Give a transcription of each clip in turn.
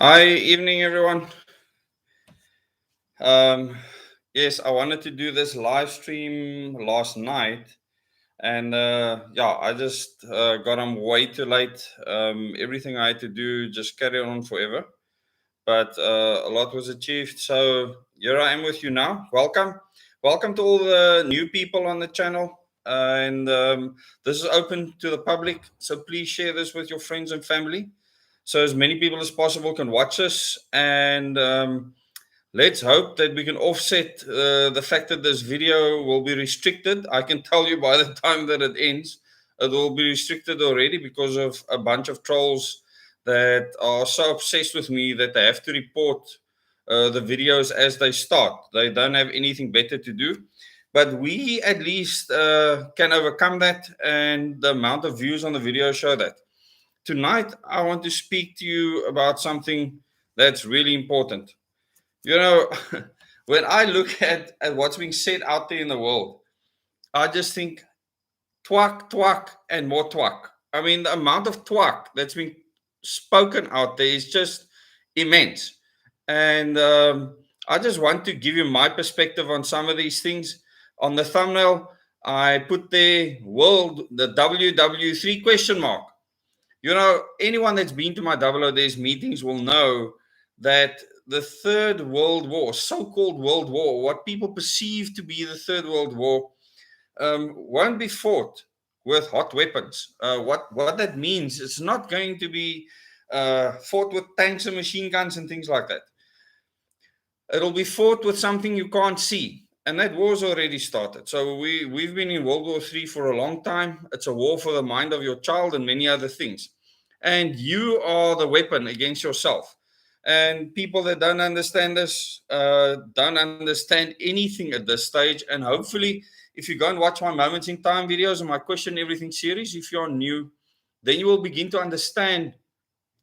Hi, evening everyone. Um, yes, I wanted to do this live stream last night, and yeah, I just got on way too late. Everything I had to do just carried on forever, but a lot was achieved. So here I am with you now. Welcome to all the new people on the channel. And this is open to the public, so please share this with your friends and family, so as many people as possible can watch us. And let's hope that we can offset the fact that this video will be restricted. I can tell you by the time that it ends, it will be restricted already because of a bunch of trolls that are so obsessed with me that they have to report the videos as they start. They don't have anything better to do. But we at least can overcome that, and the amount of views on the video show that. Tonight, I want to speak to you about something that's really important. You know, when I look at what's being said out there in the world, I just think twak, twak, and more twak. I mean, the amount of twak that's being spoken out there is just immense. And I just want to give you my perspective on some of these things. On the thumbnail, I put the WW3 question mark. You know, anyone that's been to my Double O Days meetings will know that the Third World War, so-called World War, what people perceive to be the Third World War, won't be fought with hot weapons. What that means, it's not going to be fought with tanks and machine guns and things like that. It'll be fought with something you can't see. And that war's already started. So we've been in World War III for a long time. It's a war for the mind of your child and many other things. And you are the weapon against yourself. And people that don't understand this don't understand anything at this stage. And hopefully, if you go and watch my Moments in Time videos and my Question Everything series, if you're new, then you will begin to understand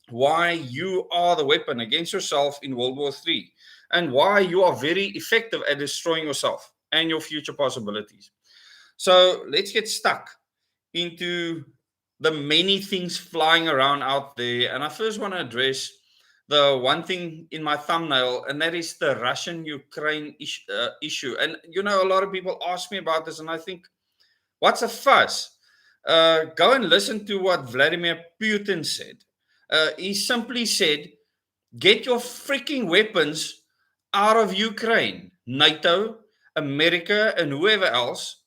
why you are the weapon against yourself in World War III, and why you are very effective at destroying yourself and your future possibilities. So let's get stuck into the many things flying around out there. And I first want to address the one thing in my thumbnail, and that is the Russian-Ukraine issue. And, you know, a lot of people ask me about this, and I think, what's a fuss? Go and listen to what Vladimir Putin said. He simply said, get your freaking weapons out of Ukraine. NATO, America, and whoever else.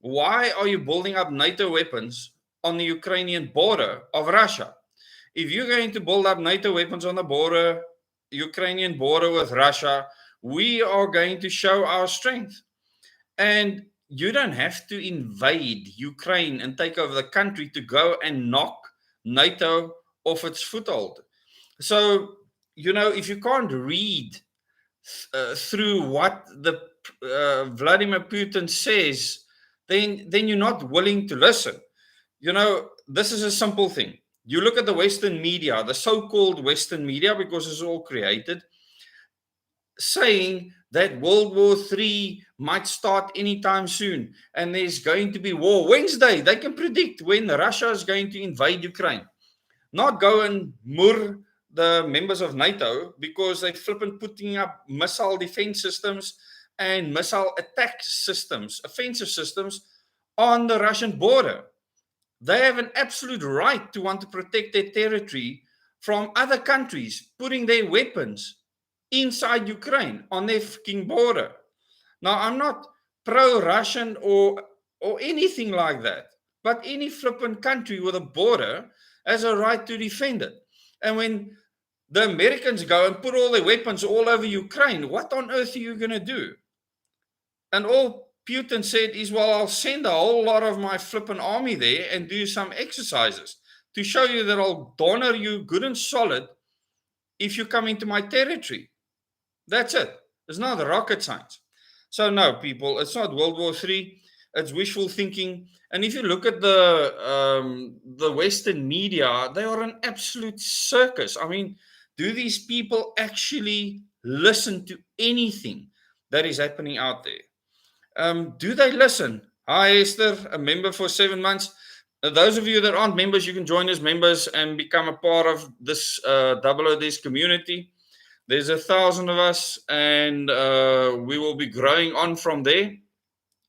Why are you building up NATO weapons on the Ukrainian border of Russia? If you're going to build up NATO weapons on the border, Ukrainian border with Russia, we are going to show our strength. And you don't have to invade Ukraine and take over the country to go and knock NATO off its foothold. So, you know, if you can't read through what the Vladimir Putin says, then you're not willing to listen. You know, this is a simple thing. You look at the Western media, the so-called Western media, because it's all created, saying that World War III might start anytime soon, and there's going to be war. Wednesday, they can predict when Russia is going to invade Ukraine. Not go and murder the members of NATO because they're flipping putting up missile defense systems and missile attack systems, offensive systems on the Russian border. They have an absolute right to want to protect their territory from other countries putting their weapons inside Ukraine on their fucking border. Now, I'm not pro-Russian or anything like that, but any flipping country with a border has a right to defend it. And when the Americans go and put all their weapons all over Ukraine, what on earth are you going to do? And all Putin said is, well, I'll send a whole lot of my flipping army there and do some exercises to show you that I'll donor you good and solid if you come into my territory. That's it. It's not rocket science. So no, people, it's not World War III. It's wishful thinking. And if you look at the Western media, they are an absolute circus. I mean, do these people actually listen to anything that is happening out there? Do they listen? Hi, Esther, a member for 7 months. Those of you that aren't members, you can join as members and become a part of this Double O's community. There's 1,000 of us, and we will be growing on from there.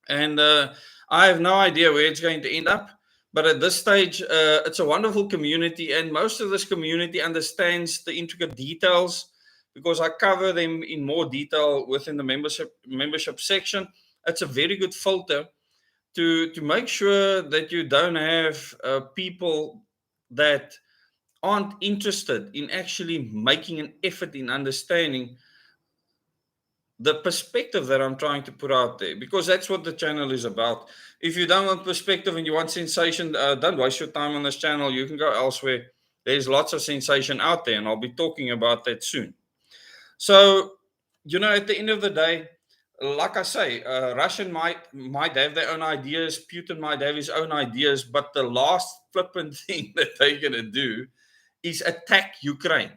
And I have no idea where it's going to end up. But at this stage, it's a wonderful community, and most of this community understands the intricate details because I cover them in more detail within the membership section. It's a very good filter to make sure that you don't have people that aren't interested in actually making an effort in understanding the perspective that I'm trying to put out there, because that's what the channel is about. If you don't want perspective and you want sensation, don't waste your time on this channel. You can go elsewhere. There's lots of sensation out there, and I'll be talking about that soon. So, at the end of the day, like I say, Russia might have their own ideas, Putin might have his own ideas, but the last flippant thing that they're going to do is attack Ukraine.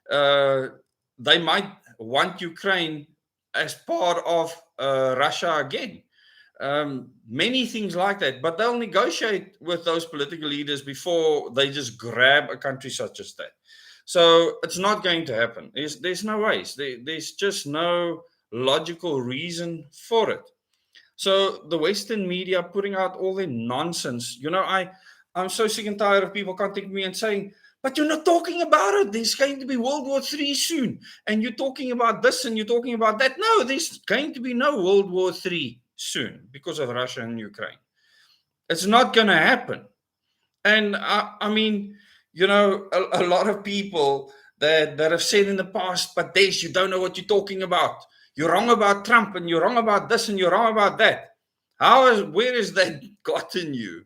They might want Ukraine as part of Russia again. Many things like that, but they'll negotiate with those political leaders before they just grab a country such as that. So it's not going to happen. There's no ways. There's just no logical reason for it. So the Western media putting out all their nonsense. I'm so sick and tired of people contacting me and saying, but you're not talking about it. There's going to be World War III soon. And you're talking about this and you're talking about that. No, there's going to be no World War III soon because of Russia and Ukraine. It's not going to happen. And I mean, a lot of people that have said in the past, but Des, you don't know what you're talking about. You're wrong about Trump and you're wrong about this and you're wrong about that. Where has that gotten you?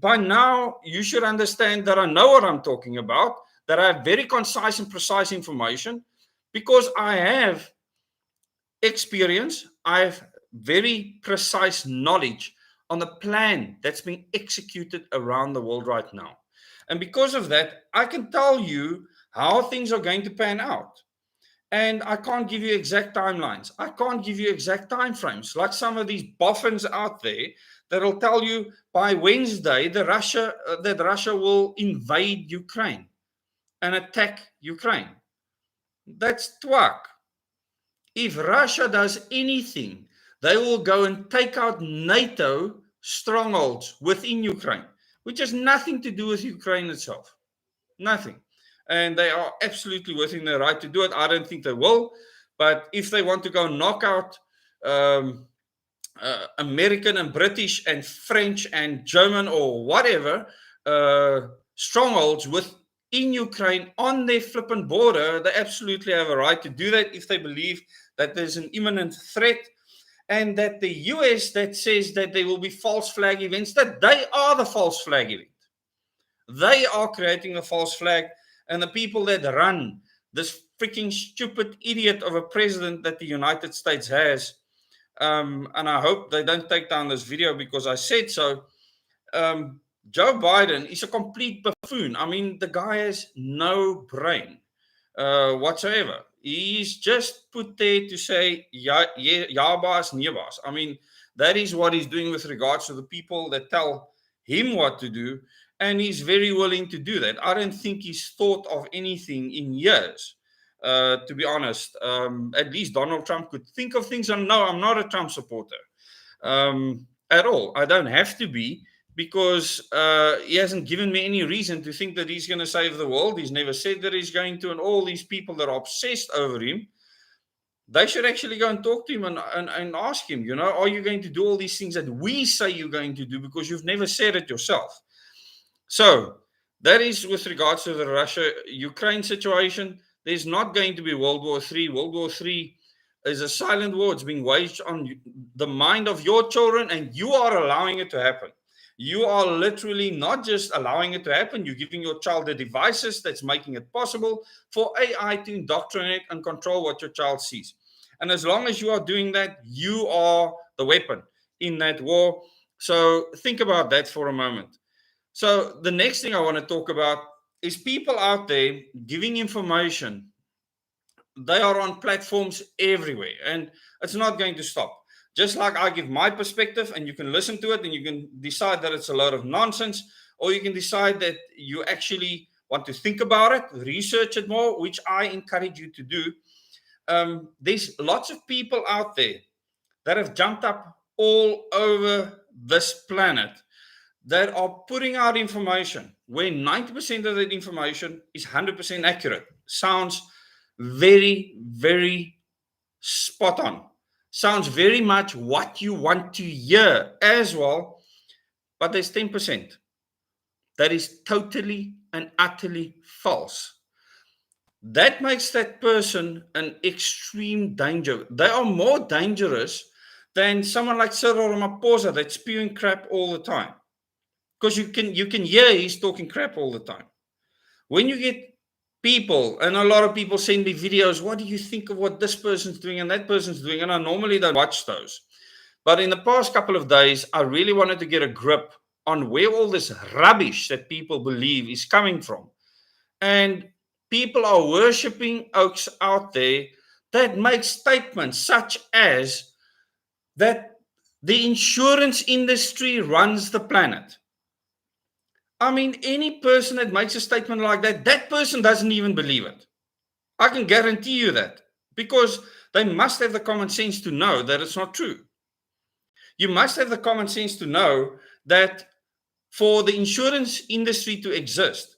By now, you should understand that I know what I'm talking about, that I have very concise and precise information because I have experience, I have very precise knowledge on the plan that's being executed around the world right now. And because of that, I can tell you how things are going to pan out. And I can't give you exact timelines. I can't give you exact time frames, like some of these boffins out there that'll tell you by Wednesday that Russia will invade Ukraine and attack Ukraine. That's twak. If Russia does anything, they will go and take out NATO strongholds within Ukraine, which has nothing to do with Ukraine itself. Nothing. And they are absolutely within their right to do it. I don't think they will. But if they want to go knock out American and British and French and German or whatever strongholds within Ukraine on their flippant border, they absolutely have a right to do that if they believe that there's an imminent threat, and that the US that says that there will be false flag events, that they are the false flag event. They are creating a false flag, and the people that run this freaking stupid idiot of a president that the United States has, and I hope they don't take down this video because I said so, Joe Biden is a complete buffoon. I mean, the guy has no brain whatsoever. He's just put there to say, yeah, boss, yeah, boss. I mean, that is what he's doing with regards to the people that tell him what to do, and he's very willing to do that. I don't think he's thought of anything in years, to be honest. At least Donald Trump could think of things. And no, I'm not a Trump supporter at all. I don't have to be, because he hasn't given me any reason to think that he's going to save the world. He's never said that he's going to. And all these people that are obsessed over him, they should actually go and talk to him and ask him, are you going to do all these things that we say you're going to do, because you've never said it yourself. So that is with regards to the Russia-Ukraine situation. There's not going to be World War III. World War III is a silent war. It's being waged on the mind of your children, and you are allowing it to happen. You are literally not just allowing it to happen, you're giving your child the devices that's making it possible for AI to indoctrinate and control what your child sees. And as long as you are doing that, you are the weapon in that war. So think about that for a moment. So the next thing I want to talk about is people out there giving information. They are on platforms everywhere, and it's not going to stop. Just like I give my perspective and you can listen to it and you can decide that it's a load of nonsense, or you can decide that you actually want to think about it, research it more, which I encourage you to do. There's lots of people out there that have jumped up all over this planet that are putting out information where 90% of that information is 100% accurate. Sounds very, very spot on. Sounds very much what you want to hear as well. But there's 10% that is totally and utterly false. That makes that person an extreme danger. They are more dangerous than someone like Cyril Ramaphosa that's spewing crap all the time. Because you can hear he's talking crap all the time. When you get people, and a lot of people send me videos, what do you think of what this person's doing and that person's doing? And I normally don't watch those. But in the past couple of days, I really wanted to get a grip on where all this rubbish that people believe is coming from. And people are worshipping oaks out there that make statements such as that the insurance industry runs the planet. I mean, any person that makes a statement like that, that person doesn't even believe it. I can guarantee you that, because they must have the common sense to know that it's not true. You must have the common sense to know that for the insurance industry to exist,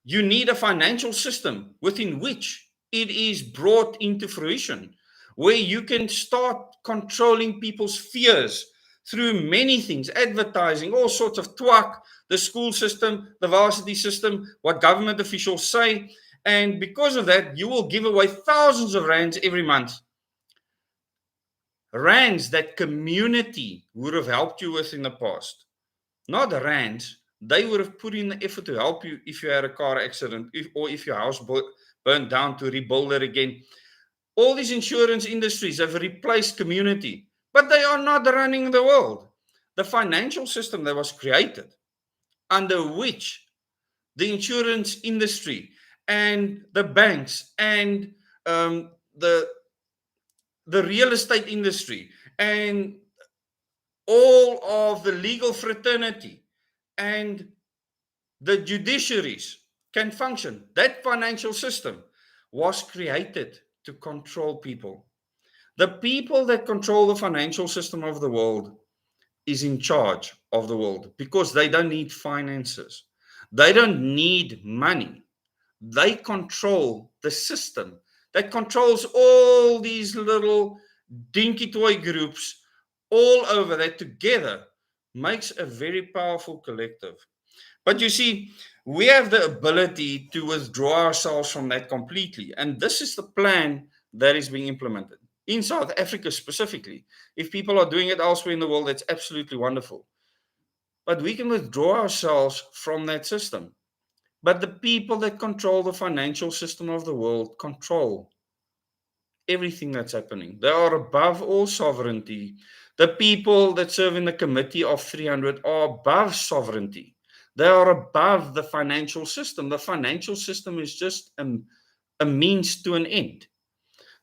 you need a financial system within which it is brought into fruition, where you can start controlling people's fears through many things, advertising, all sorts of twak, the school system, the varsity system, what government officials say. And because of that, you will give away thousands of rands every month. Rands that community would have helped you with in the past. Not rands. They would have put in the effort to help you if you had a car accident, or if your house burned down, to rebuild it again. All these insurance industries have replaced community, but they are not running the world. The financial system that was created, under which the insurance industry and the banks and the real estate industry and all of the legal fraternity and the judiciaries can function. That financial system was created to control people. The people that control the financial system of the world is in charge of the world, because they don't need finances. They don't need money. They control the system that controls all these little dinky toy groups all over, that together makes a very powerful collective. But you see, we have the ability to withdraw ourselves from that completely. And this is the plan that is being implemented in South Africa specifically. If people are doing it elsewhere in the world, that's absolutely wonderful. But we can withdraw ourselves from that system. But the people that control the financial system of the world control everything that's happening. They are above all sovereignty. The people that serve in the Committee of 300 are above sovereignty. They are above the financial system. The financial system is just a means to an end.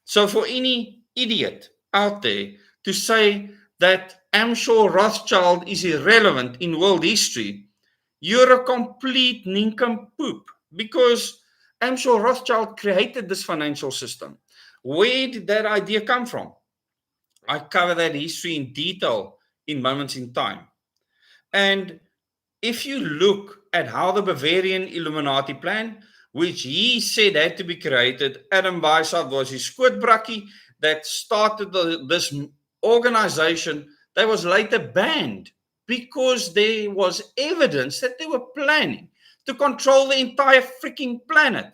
So for any idiot out there to say that Amschel Rothschild is irrelevant in world history, you're a complete nincompoop, because Amschel Rothschild created this financial system. Where did that idea come from? I cover that history in detail in Moments in Time. And if you look at how the Bavarian Illuminati plan, which he said had to be created, Adam Weishaupt was his skootbrakkie that started this organization that was later banned, because there was evidence that they were planning to control the entire freaking planet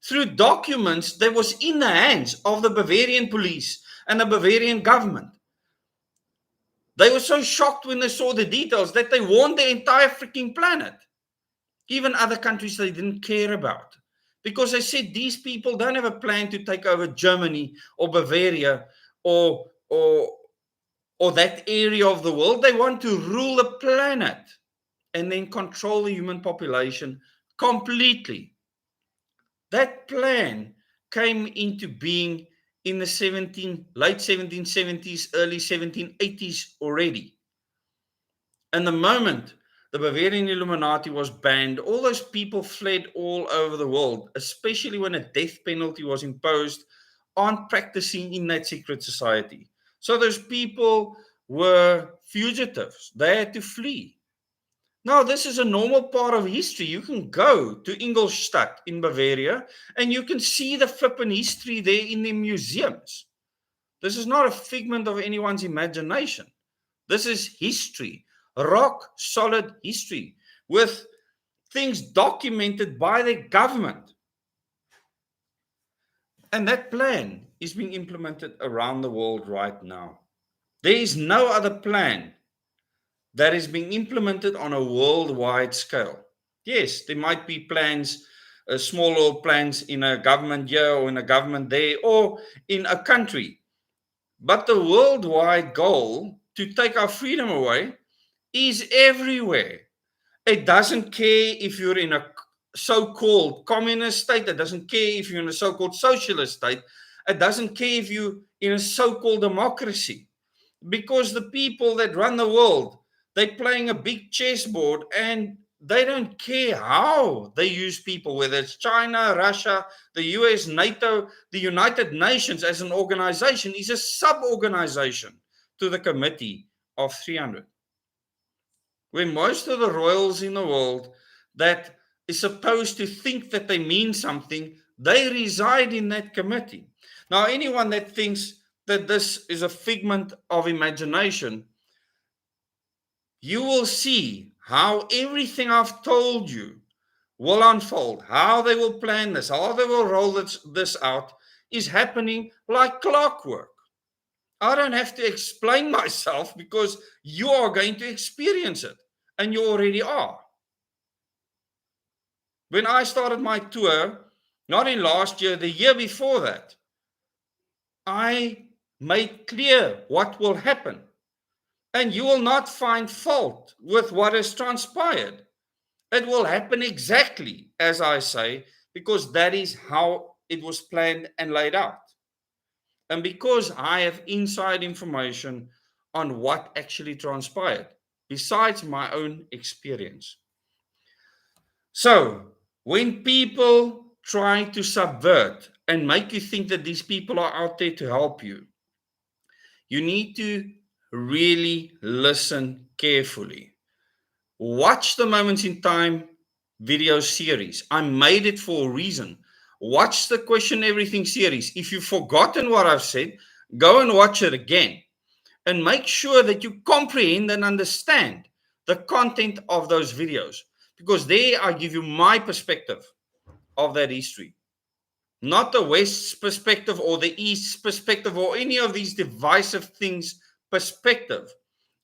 through documents that was in the hands of the Bavarian police and the Bavarian government. They were so shocked when they saw the details that they warned the entire freaking planet. Even other countries they didn't care about, because they said these people don't have a plan to take over Germany or Bavaria or that area of the world. They want to rule the planet and then control the human population completely. That plan came into being in the late 1770s, early 1780s already. And the moment the Bavarian Illuminati was banned, all those people fled all over the world, especially when a death penalty was imposed on practicing in that secret society. So those people were fugitives. They had to flee. Now, this is a normal part of history. You can go to Ingolstadt in Bavaria and you can see the flippin' history there in the museums. This is not a figment of anyone's imagination. This is history, rock solid history, with things documented by the government. And that plan is being implemented around the world right now. There is no other plan that is being implemented on a worldwide scale. Yes, there might be plans, small little plans in a government here or in a government there or in a country. But the worldwide goal to take our freedom away is everywhere. It doesn't care if you're in a so-called communist state. It doesn't care if you're in a so-called socialist state. It doesn't care if you're in a so-called democracy. Because the people that run the world, they're playing a big chessboard and they don't care how they use people, whether it's China, Russia, the US, NATO, the United Nations as an organization is a sub-organization to the Committee of 300. Where most of the royals in the world that is supposed to think that they mean something, they reside in that committee. Now, anyone that thinks that this is a figment of imagination, you will see how everything I've told you will unfold, how they will plan this, how they will roll this out, is happening like clockwork. I don't have to explain myself because you are going to experience it, and you already are. When I started my tour, not in last year, the year before that, I made clear what will happen. And you will not find fault with what has transpired. It will happen exactly as I say, because that is how it was planned and laid out. And because I have inside information on what actually transpired, besides my own experience. So, when people try to subvert and make you think that these people are out there to help you, you need to really listen carefully. Watch the Moments in Time video series. I made it for a reason. Watch the Question Everything series. If you've forgotten what I've said, go and watch it again. And make sure that you comprehend and understand the content of those videos. Because there I give you my perspective of that history. Not the West's perspective or the East's perspective or any of these divisive things perspective.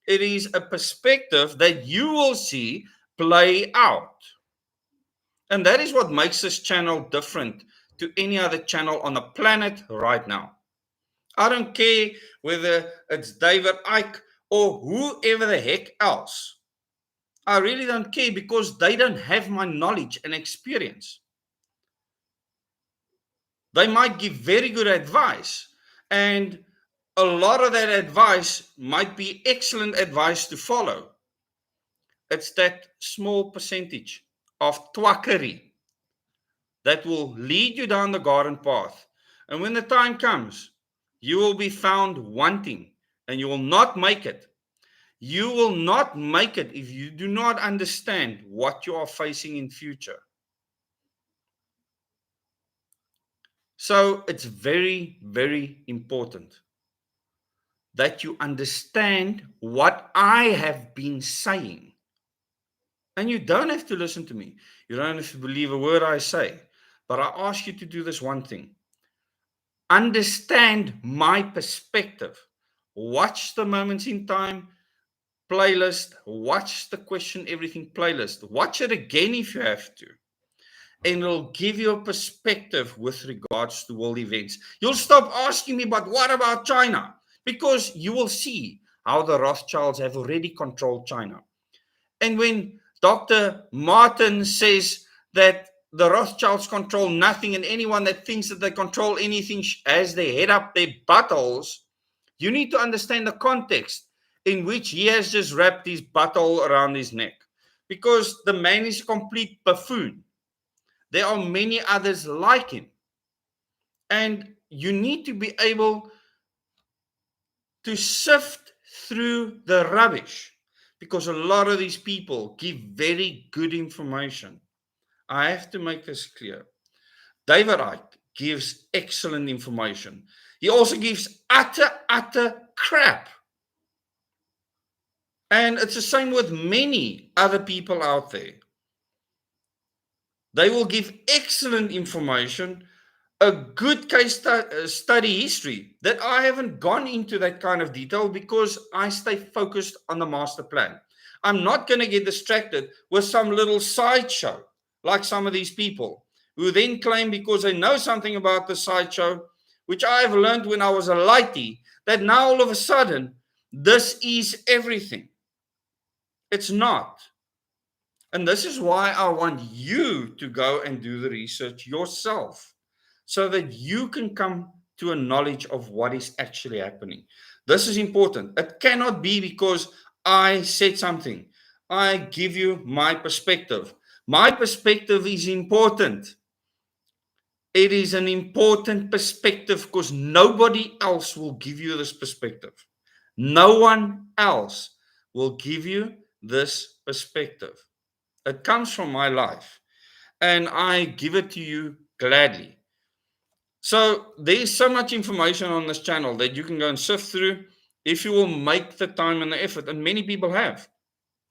It is a perspective that you will see play out. And that is what makes this channel different to any other channel on the planet right now. I don't care whether it's David Icke or whoever the heck else. I really don't care because they don't have my knowledge and experience. They might give very good advice, and a lot of that advice might be excellent advice to follow. It's that small percentage of twackery that will lead you down the garden path. And when the time comes, you will be found wanting and you will not make it. You will not make it if you do not understand what you are facing in future. So it's very, very important that you understand what I have been saying. And you don't have to listen to me. You don't have to believe a word I say. But I ask you to do this one thing. Understand my perspective. Watch the Moments in Time playlist. Watch the Question Everything playlist. Watch it again if you have to. And it'll give you a perspective with regards to world events. You'll stop asking me, but what about China? Because you will see how the Rothschilds have already controlled China. And when Dr. Martin says that the Rothschilds control nothing, and anyone that thinks that they control anything has their head up their buttholes. You need to understand the context in which he has just wrapped his butthole around his neck, because the man is a complete buffoon. There are many others like him, and you need to be able to sift through the rubbish, because a lot of these people give very good information. I have to make this clear. David Icke gives excellent information. He also gives utter crap. And it's the same with many other people out there. They will give excellent information, a good case study history that I haven't gone into that kind of detail because I stay focused on the master plan. I'm not going to get distracted with some little sideshow like some of these people who then claim because they know something about the sideshow, which I have learned when I was a lighty, that now all of a sudden this is everything. It's not. And this is why I want you to go and do the research yourself, so that you can come to a knowledge of what is actually happening. This is important. It cannot be because I said something. I give you my perspective. My perspective is important. It is an important perspective because nobody else will give you this perspective. No one else will give you this perspective. It comes from my life, and I give it to you gladly. So there's so much information on this channel that you can go and sift through if you will make the time and the effort. And many people have.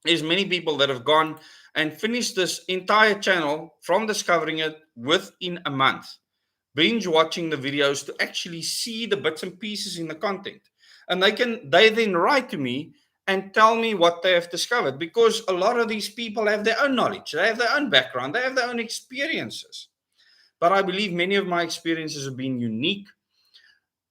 There's many people that have gone and finished this entire channel from discovering it within a month, binge watching the videos to actually see the bits and pieces in the content. And they then write to me and tell me what they have discovered, because a lot of these people have their own knowledge, they have their own background, they have their own experiences. But I believe many of my experiences have been unique,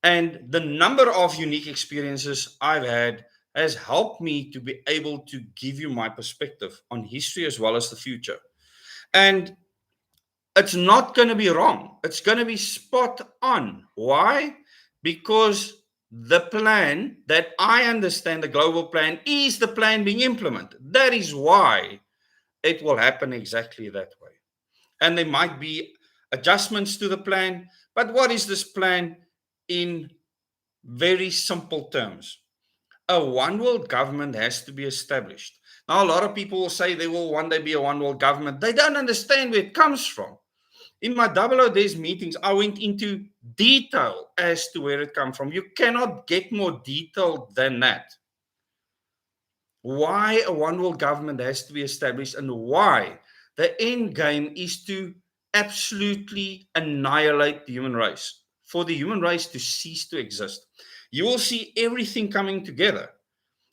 and the number of unique experiences I've had has helped me to be able to give you my perspective on history as well as the future. And it's not going to be wrong. It's going to be spot on. Why? Because the plan that I understand, the global plan, is the plan being implemented. That is why it will happen exactly that way. And there might be adjustments to the plan. But what is this plan in very simple terms? A one world government has to be established. Now, a lot of people will say there will one day be a one world government. They don't understand where it comes from. In my Double O Days meetings, I went into detail as to where it comes from. You cannot get more detailed than that. Why a one world government has to be established, and why the end game is to absolutely annihilate the human race, for the human race to cease to exist. You will see everything coming together.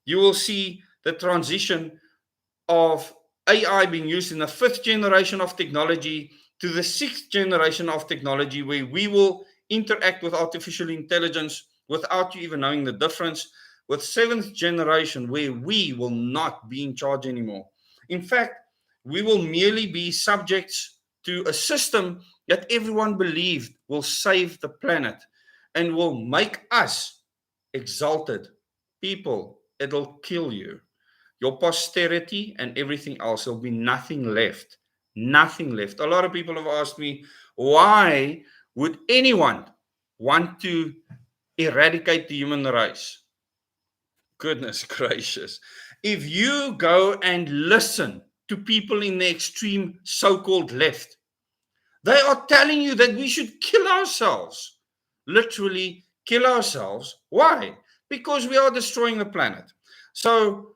You will see the transition of AI being used in the 5th generation of technology to the 6th generation of technology, where we will interact with artificial intelligence without you even knowing the difference, with 7th generation, where we will not be in charge anymore. In fact, we will merely be subjects to a system that everyone believed will save the planet and will make us exalted people. It'll kill you. Your posterity and everything else, there'll be nothing left. Nothing left. A lot of people have asked me, why would anyone want to eradicate the human race? Goodness gracious. If you go and listen to people in the extreme so-called left, they are telling you that we should kill ourselves. Literally kill ourselves. Why? Because we are destroying the planet. So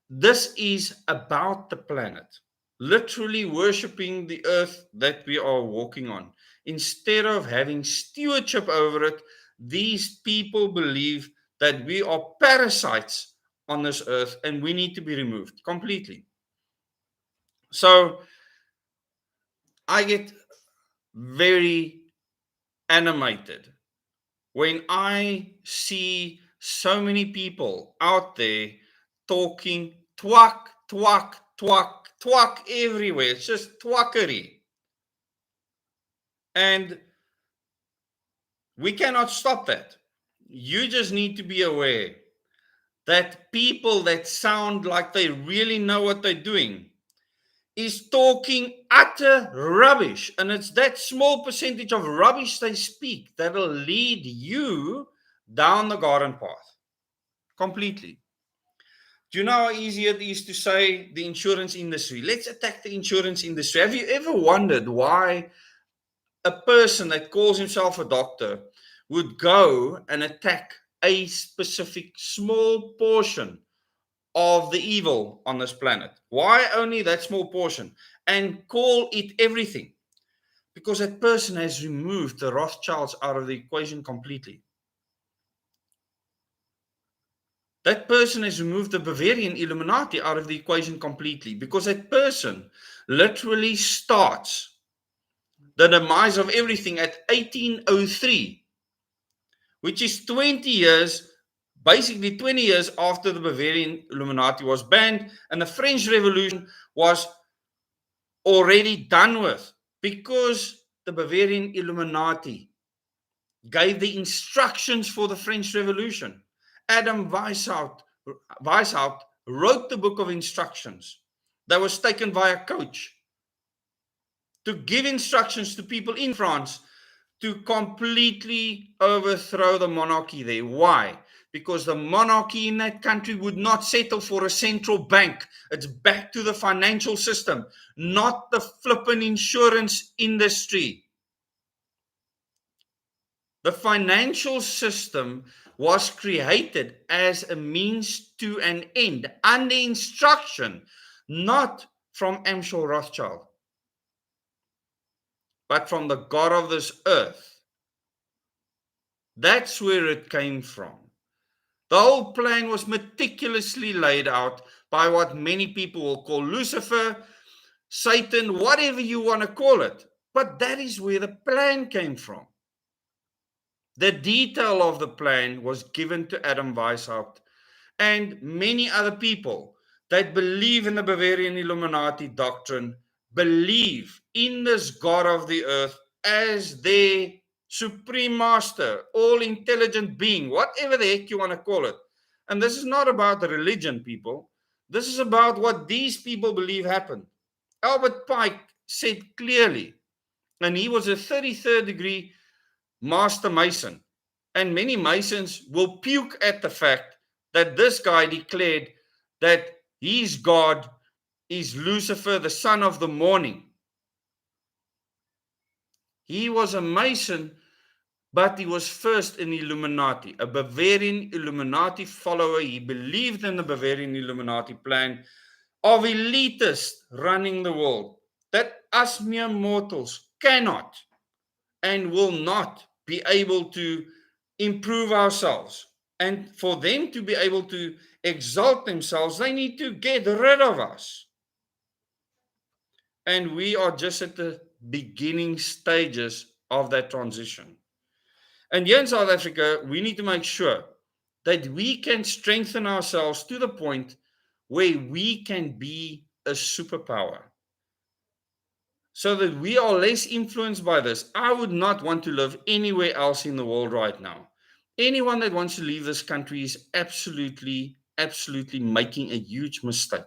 this is about the planet, literally worshipping the earth that we are walking on. Instead of having stewardship over it, these people believe that we are parasites on this earth and we need to be removed completely. So I get very animated when I see so many people out there talking twack, twack, twack, twack everywhere. It's just twackery. And we cannot stop that. You just need to be aware that people that sound like they really know what they're doing is talking utter rubbish. And it's that small percentage of rubbish they speak that'll lead you down the garden path completely. Do you know how easy it is to say the insurance industry? Let's attack the insurance industry. Have you ever wondered why a person that calls himself a doctor would go and attack a specific small portion of the evil on this planet? Why only that small portion? And call it everything? Because that person has removed the Rothschilds out of the equation completely. That person has removed the Bavarian Illuminati out of the equation completely, because that person literally starts the demise of everything at 1803, which is 20 years, basically 20 years after the Bavarian Illuminati was banned and the French Revolution was already done with, because the Bavarian Illuminati gave the instructions for the French Revolution. Adam Weishaupt wrote the book of instructions that was taken by a coach to give instructions to people in France to completely overthrow the monarchy there. Why? Because the monarchy in that country would not settle for a central bank. It's back to the financial system, not the flippin' insurance industry. The financial system was created as a means to an end, under instruction, not from Amschel Rothschild, but from the God of this earth. That's where it came from. The whole plan was meticulously laid out by what many people will call Lucifer, Satan, whatever you want to call it. But that is where the plan came from. The detail of the plan was given to Adam Weishaupt and many other people that believe in the Bavarian Illuminati doctrine, believe in this God of the earth as their supreme master, all intelligent being, whatever the heck you want to call it. And this is not about the religion, people. This is about what these people believe happened. Albert Pike said clearly, and he was a 33rd degree master mason. And many masons will puke at the fact that this guy declared that his God is Lucifer, the son of the morning. He was a mason, but he was first an Illuminati, a Bavarian Illuminati follower. He believed in the Bavarian Illuminati plan of elitists running the world, that us mere mortals cannot and will not be able to improve ourselves. And for them to be able to exalt themselves, they need to get rid of us. And we are just at the beginning stages of that transition. And here in South Africa, we need to make sure that we can strengthen ourselves to the point where we can be a superpower, so that we are less influenced by this. I would not want to live anywhere else in the world right now. Anyone that wants to leave this country is absolutely making a huge mistake.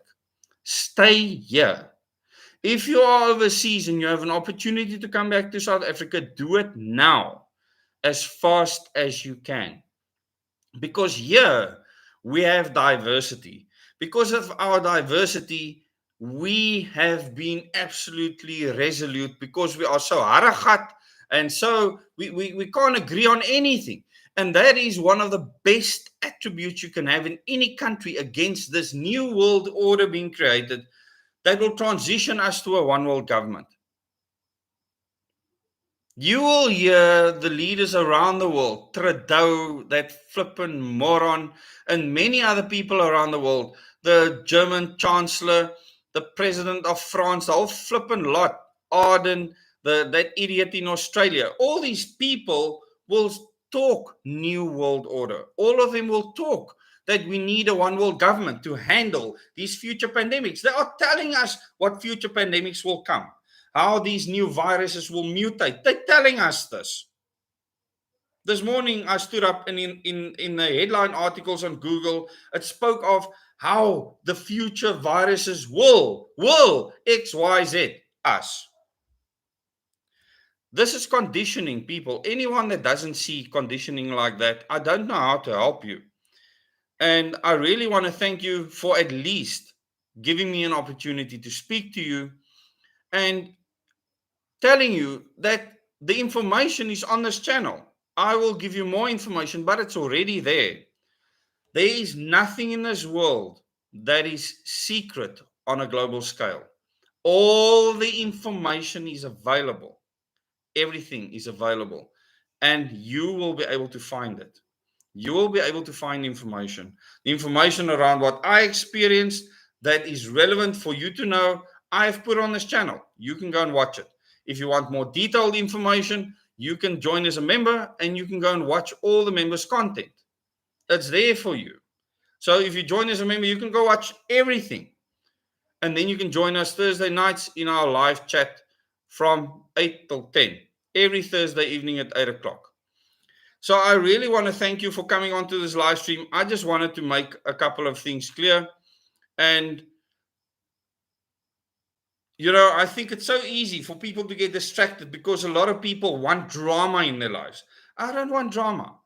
Stay here. If you are overseas and you have an opportunity to come back to South Africa, do it now, as fast as you can. Because here we have diversity. Because of our diversity, we have been absolutely resolute, because we are so haragat, and so we can't agree on anything. And that is one of the best attributes you can have in any country against this new world order being created that will transition us to a one world government. You will hear the leaders around the world, Trudeau, that flippin' moron, and many other people around the world, the German Chancellor, the President of France, the whole flippin' lot, Arden, that idiot in Australia. All these people will talk New World Order. All of them will talk that we need a one world government to handle these future pandemics. They are telling us what future pandemics will come. how these new viruses will mutate. They're telling us this. This morning, I stood up and in the headline articles on Google, it spoke of how the future viruses will X, Y, Z us. This is conditioning, people. Anyone that doesn't see conditioning like that, I don't know how to help you. And I really want to thank you for at least giving me an opportunity to speak to you and telling you that the information is on this channel. I will give you more information, but it's already there. There is nothing in this world that is secret on a global scale. All the information is available. Everything is available, and you will be able to find it. You will be able to find information. The information around what I experienced that is relevant for you to know, I've put on this channel. You can go and watch it. If you want more detailed information, you can join as a member and you can go and watch all the members' content. That's there for you. So if you join as a member, you can go watch everything. And then you can join us Thursday nights in our live chat from 8 till 10, every Thursday evening at 8 o'clock. So I really want to thank you for coming onto this live stream. I just wanted to make a couple of things clear. And, I think it's so easy for people to get distracted because a lot of people want drama in their lives. I don't want drama.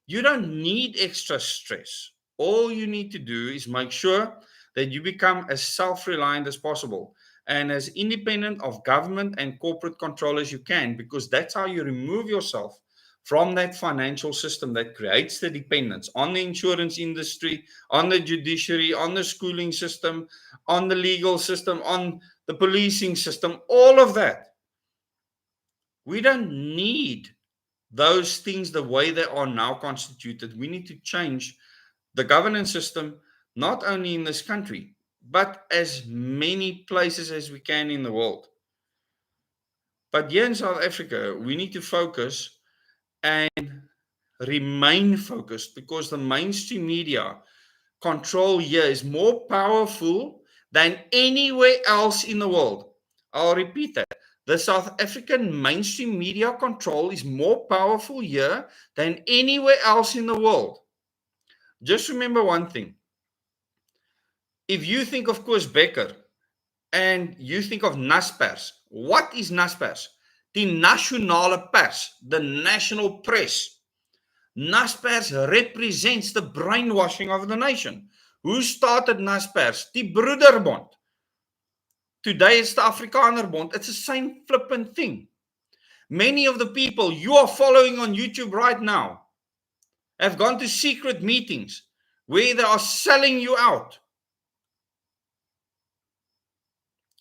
You don't need extra stress. All you need to do is make sure that you become as self-reliant as possible and as independent of government and corporate control as you can, because that's how you remove yourself from that financial system that creates the dependence on the insurance industry, on the judiciary, on the schooling system, on the legal system, on the policing system, all of that. We don't need those things the way they are now constituted. We need to change the governance system, not only in this country, but as many places as we can in the world. But here in South Africa, we need to focus and remain focused, because the mainstream media control here is more powerful than anywhere else in the world. I'll repeat that. The South African mainstream media control is more powerful here than anywhere else in the world. Just remember one thing. If you think of Koos Becker and you think of Naspers, what is Naspers? Die nasionale pers, the national press. Naspers represents the brainwashing of the nation. Who started Naspers? Die Broederbond. Today it's the Afrikanerbond. It's the same flippant thing. Many of the people you are following on YouTube right now have gone to secret meetings where they are selling you out.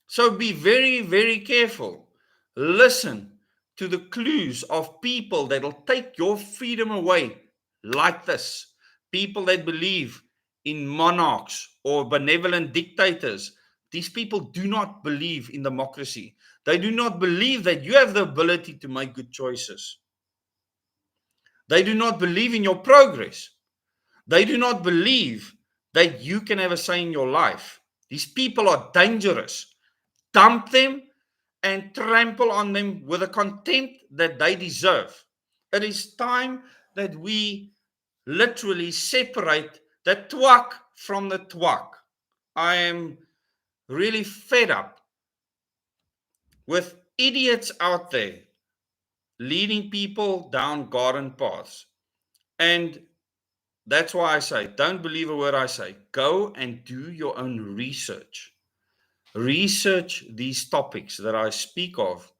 So be very, very careful. Listen to the clues of people that will take your freedom away like this. People that believe in monarchs or benevolent dictators. These people do not believe in democracy. They do not believe that you have the ability to make good choices. They do not believe in your progress. They do not believe that you can have a say in your life. These people are dangerous. Dump them and trample on them with the contempt that they deserve. It is time that we literally separate the twak from the twak. I am really fed up with idiots out there leading people down garden paths. And that's why I say, don't believe a word I say. Go and do your own research. Research these topics that I speak of.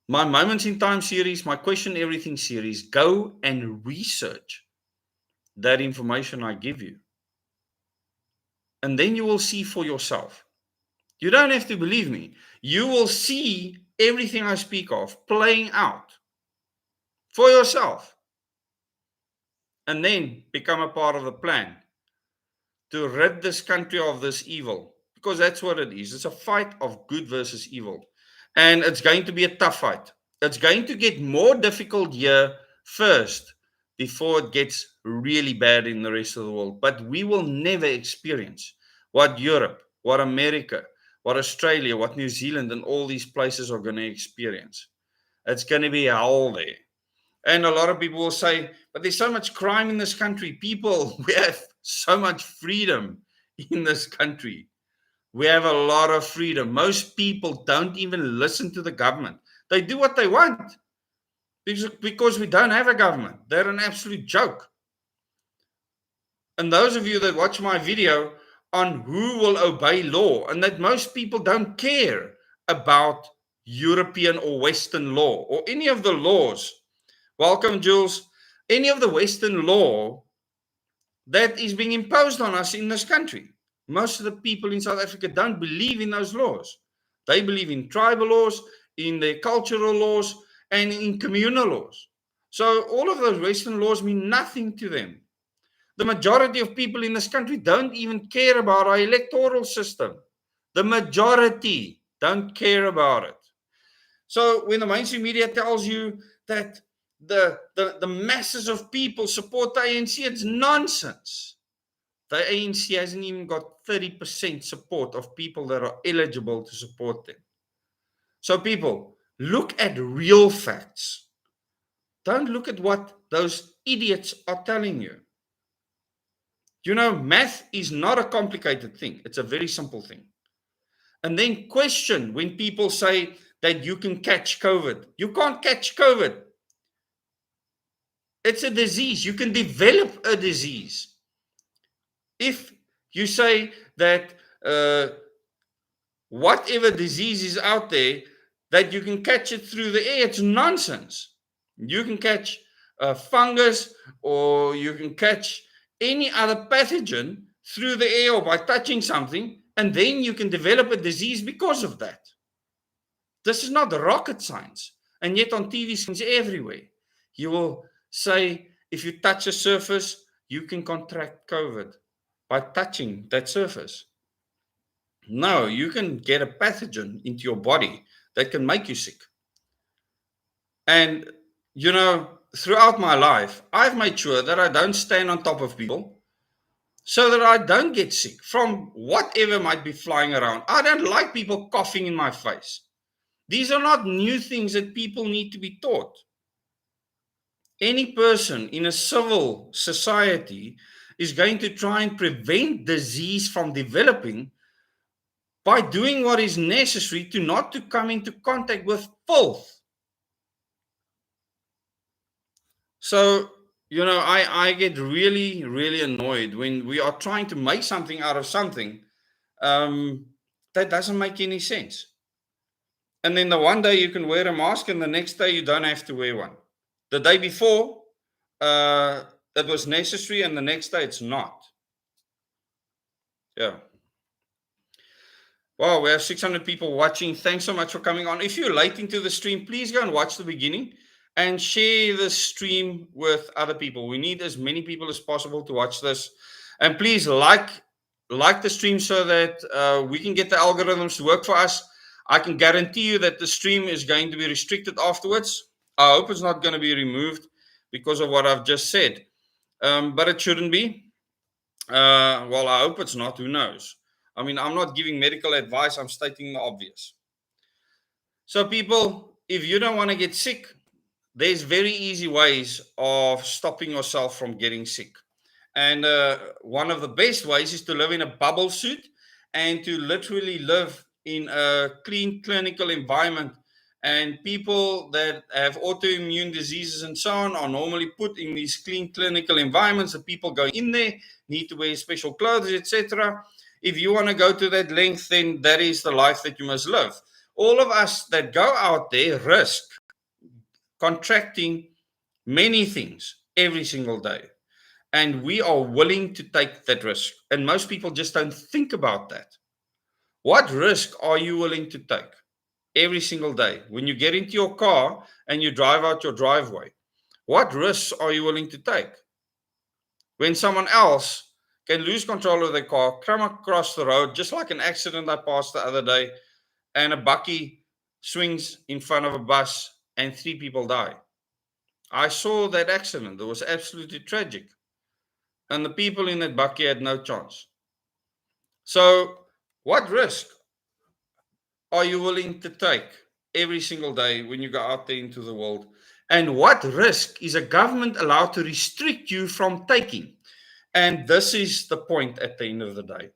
My Moments in Time series, my Question Everything series, go and research that information I give you. And then you will see for yourself. You don't have to believe me. You will see everything I speak of playing out for yourself. And then become a part of the plan to rid this country of this evil. Because that's what it is. It's a fight of good versus evil. And it's going to be a tough fight. It's going to get more difficult here first before it gets really bad in the rest of the world. But we will never experience what Europe, what America, what Australia, what New Zealand, and all these places are going to experience. It's going to be hell there. And a lot of people will say, but there's so much crime in this country. People, we have so much freedom in this country. We have a lot of freedom. Most people don't even listen to the government. They do what they want because we don't have a government. They're an absolute joke. And those of you that watch my video on who will obey law, and that most people don't care about European or Western law or any of the laws. Welcome, Jules. Any of the Western law that is being imposed on us in this country. Most of the people in South Africa don't believe in those laws. They believe in tribal laws, in their cultural laws, and in communal laws. So all of those Western laws mean nothing to them. The majority of people in this country don't even care about our electoral system. The majority don't care about it. So when the mainstream media tells you that the masses of people support the ANC, it's nonsense. The ANC hasn't even got 30% support of people that are eligible to support them. So people, look at real facts. Don't look at what those idiots are telling you. You know, math is not a complicated thing. It's a very simple thing. And then question when people say that you can catch COVID. You can't catch COVID. It's a disease. You can develop a disease. If you say that whatever disease is out there, that you can catch it through the air, it's nonsense. You can catch a fungus, or you can catch any other pathogen through the air or by touching something, and then you can develop a disease because of that. This is not rocket science. And yet on TV screens everywhere, you will say, if you touch a surface, you can contract COVID by touching that surface. No, you can get a pathogen into your body that can make you sick. And, you know, throughout my life, I've made sure that I don't stand on top of people so that I don't get sick from whatever might be flying around. I don't like people coughing in my face. These are not new things that people need to be taught. Any person in a civil society is going to try and prevent disease from developing by doing what is necessary to not to come into contact with filth. So, you know, I get really, really annoyed when we are trying to make something out of something that doesn't make any sense. And then the one day you can wear a mask and the next day you don't have to wear one. The day before, it was necessary, and the next day it's not. Yeah. Wow, we have 600 people watching. Thanks so much for coming on. If you're late into the stream, please go and watch the beginning and share the stream with other people. We need as many people as possible to watch this. And please like the stream so that we can get the algorithms to work for us. I can guarantee you that the stream is going to be restricted afterwards. I hope it's not going to be removed because of what I've just said. But it shouldn't be. Well, I hope it's not. Who knows? I mean, I'm not giving medical advice. I'm stating the obvious. So people, if you don't want to get sick, there's very easy ways of stopping yourself from getting sick. And one of the best ways is to live in a bubble suit and to literally live in a clean clinical environment. And people that have autoimmune diseases and so on are normally put in these clean clinical environments. The people going in there need to wear special clothes, etc. If you want to go to that length, then that is the life that you must live. All of us that go out there risk contracting many things every single day. And we are willing to take that risk. And most people just don't think about that. What risk are you willing to take every single day? When you get into your car and you drive out your driveway, what risks are you willing to take? When someone else can lose control of their car, come across the road, just like an accident I passed the other day, and a bakkie swings in front of a bus and 3 people die. I saw that accident. It was absolutely tragic. And the people in that bakkie had no chance. So what risk are you willing to take every single day when you go out there into the world? And what risk is a government allowed to restrict you from taking? And this is the point at the end of the day.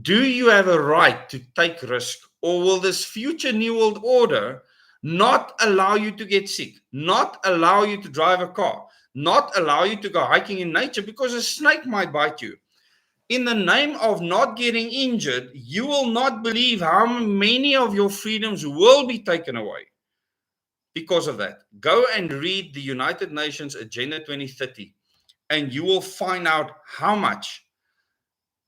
Do you have a right to take risk, or will this future new world order not allow you to get sick, not allow you to drive a car, not allow you to go hiking in nature because a snake might bite you? In the name of not getting injured, you will not believe how many of your freedoms will be taken away because of that. Go and read the United Nations Agenda 2030, and you will find out how much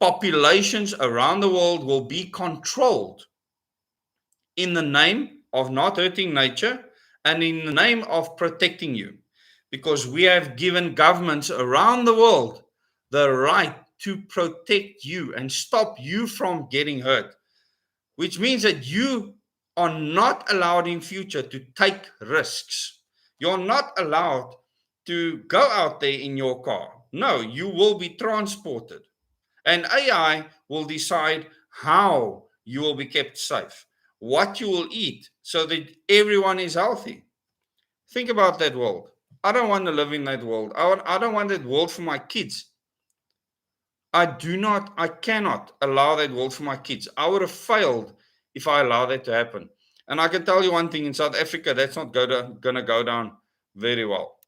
populations around the world will be controlled in the name of not hurting nature and in the name of protecting you. Because we have given governments around the world the right to protect you and stop you from getting hurt, which means that you are not allowed in future to take risks. You're not allowed to go out there in your car. No, you will be transported. And AI will decide how you will be kept safe, what you will eat, so that everyone is healthy. Think about that world. I don't want to live in that world. I don't want that world for my kids. I cannot allow that world for my kids. I would have failed if I allowed that to happen. And I can tell you one thing, in South Africa, that's not going to go down very well.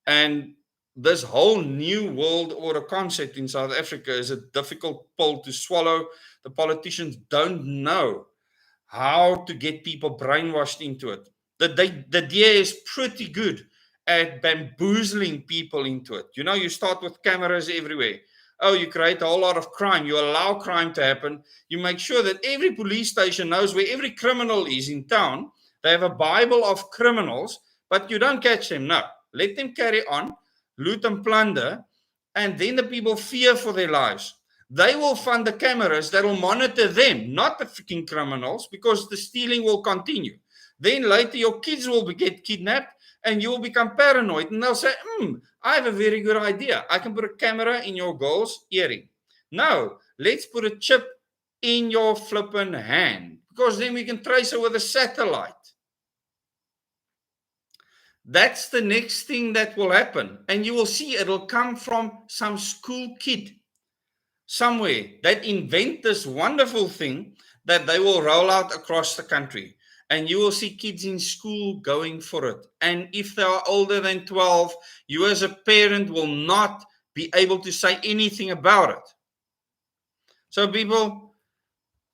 And this whole new world order concept in South Africa is a difficult pill to swallow. The politicians don't know how to get people brainwashed into it. The DA is pretty good at bamboozling people into it. You know, you start with cameras everywhere. Oh, you create a whole lot of crime. You allow crime to happen. You make sure that every police station knows where every criminal is in town. They have a Bible of criminals, but you don't catch them. No, let them carry on, loot and plunder, and then the people fear for their lives. They will fund the cameras that will monitor them, not the freaking criminals, because the stealing will continue. Then later your kids will get kidnapped and you will become paranoid, and they'll say, I have a very good idea. I can put a camera in your girl's earring. No, let's put a chip in your flippin' hand, because then we can trace her with a satellite. That's the next thing that will happen. And you will see it'll come from some school kid somewhere that invent this wonderful thing that they will roll out across the country. And you will see kids in school going for it. And if they are older than 12, you as a parent will not be able to say anything about it. So people,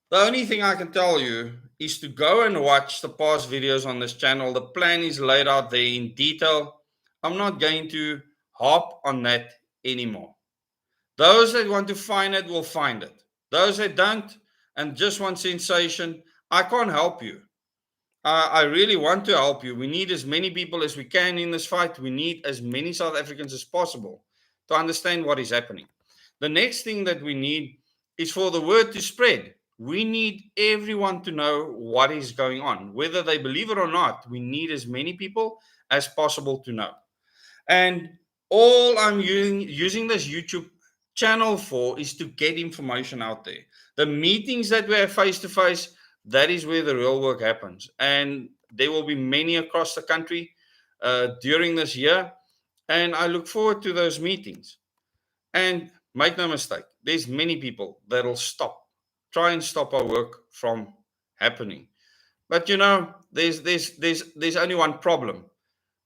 the only thing I can tell you is to go and watch the past videos on this channel. The plan is laid out there in detail. I'm not going to harp on that anymore. Those that want to find it will find it. Those that don't and just want sensation, I can't help you. I really want to help you. We need as many people as we can in this fight. We need as many South Africans as possible to understand what is happening. The next thing that we need is for the word to spread. We need everyone to know what is going on. Whether they believe it or not, we need as many people as possible to know. And all I'm using this YouTube channel for is to get information out there. The meetings that we have face to face, that is where the real work happens. And there will be many across the country during this year. And I look forward to those meetings. And make no mistake, there's many people that will try and stop our work from happening. But you know, there's only one problem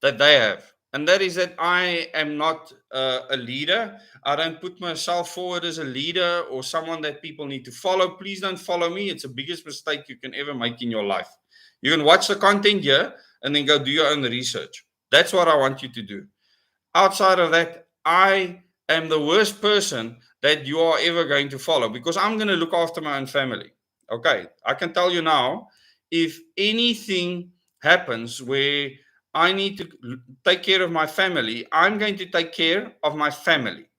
that they have. And that is that I am not a leader. I don't put myself forward as a leader or someone that people need to follow. Please don't follow me. It's the biggest mistake you can ever make in your life. You can watch the content here and then go do your own research. That's what I want you to do. Outside of that, I am the worst person that you are ever going to follow, because I'm going to look after my own family. Okay, I can tell you now, if anything happens where I need to take care of my family, I'm going to take care of my family.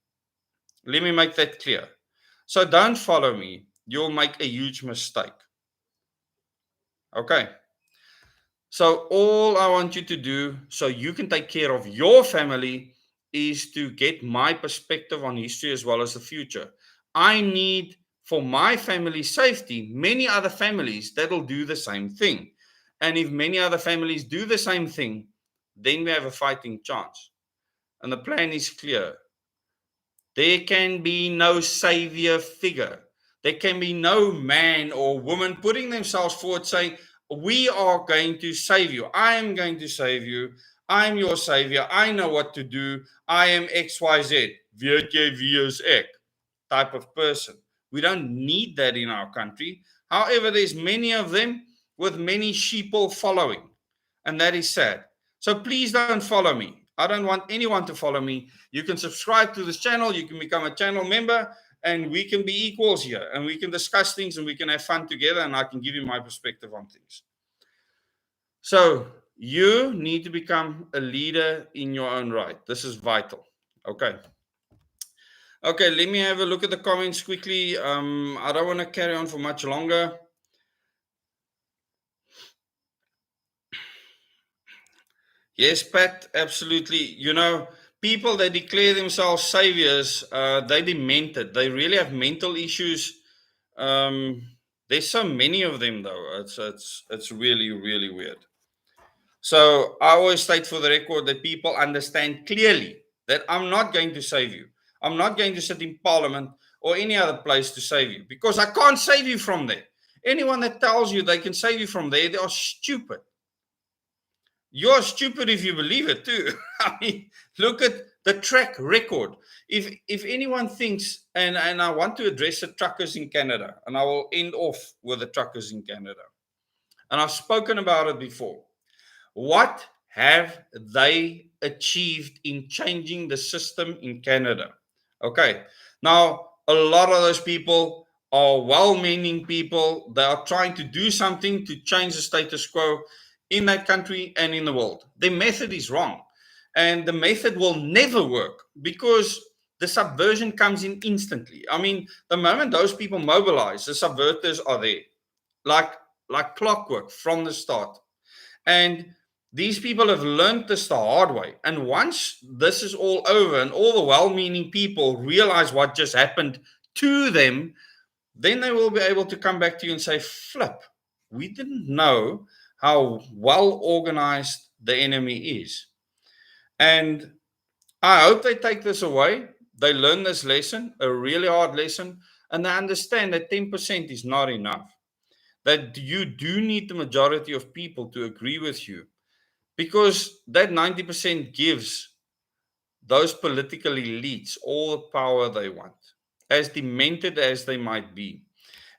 Let me make that clear. So don't follow me. You'll make a huge mistake. Okay. So all I want you to do so you can take care of your family is to get my perspective on history as well as the future. I need for my family's safety, many other families that'll do the same thing. And if many other families do the same thing, then we have a fighting chance. And the plan is clear. There can be no savior figure. There can be no man or woman putting themselves forward saying, we are going to save you. I am going to save you. I'm your savior. I know what to do. I am XYZ. Weet jy wie is ek? Type of person. We don't need that in our country. However, there's many of them with many sheeple following. And that is sad. So please don't follow me. I don't want anyone to follow me. You can subscribe to this channel. You can become a channel member. And we can be equals here. And we can discuss things and we can have fun together. And I can give you my perspective on things. So you need to become a leader in your own right. This is vital. Okay. Okay, let me have a look at the comments quickly. I don't want to carry on for much longer. Yes, Pat, absolutely. You know, people that declare themselves saviors, they demented. They really have mental issues. There's so many of them, though. It's really, really weird. So I always state for the record that people understand clearly that I'm not going to save you. I'm not going to sit in Parliament or any other place to save you because I can't save you from there. Anyone that tells you they can save you from there, they are stupid. You're stupid if you believe it too. I mean, look at the track record. If anyone thinks, and I want to address the truckers in Canada, and I will end off with the truckers in Canada. And I've spoken about it before. What have they achieved in changing the system in Canada? Okay, now a lot of those people are well-meaning people. They are trying to do something to change the status quo in that country and in the world. The method is wrong. And the method will never work because the subversion comes in instantly. I mean, the moment those people mobilize, the subverters are there, like clockwork from the start. And these people have learned this the hard way. And once this is all over and all the well-meaning people realize what just happened to them, then they will be able to come back to you and say, flip, we didn't know how well organized the enemy is. And I hope they take this away. They learn this lesson, a really hard lesson, and they understand that 10% is not enough. That you do need the majority of people to agree with you, because that 90% gives those political elites all the power they want, as demented as they might be.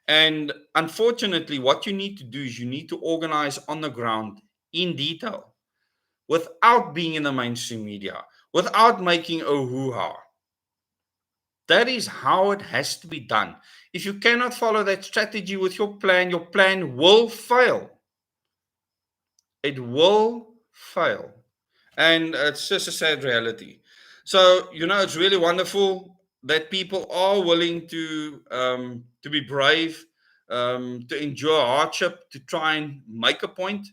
And unfortunately, what you need to do is you need to organize on the ground in detail without being in the mainstream media, without making a hoo-ha. That is how it has to be done. If you cannot follow that strategy with your plan will fail. It will fail. And it's just a sad reality. So, you know, it's really wonderful that people are willing to be brave, to endure hardship, to try and make a point.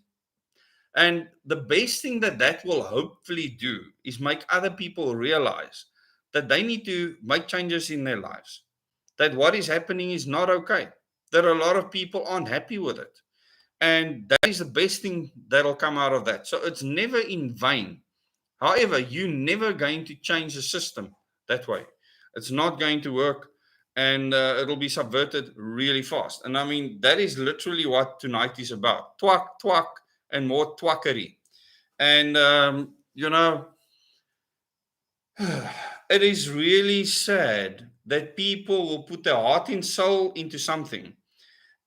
And the best thing that will hopefully do is make other people realize that they need to make changes in their lives, that what is happening is not okay, that a lot of people aren't happy with it. And that is the best thing that'll come out of that. So it's never in vain. However, you're never going to change the system that way. It's not going to work, and it'll be subverted really fast. And I mean, that is literally what tonight is about. Twak, twak, and more twackery. And, you know, it is really sad that people will put their heart and soul into something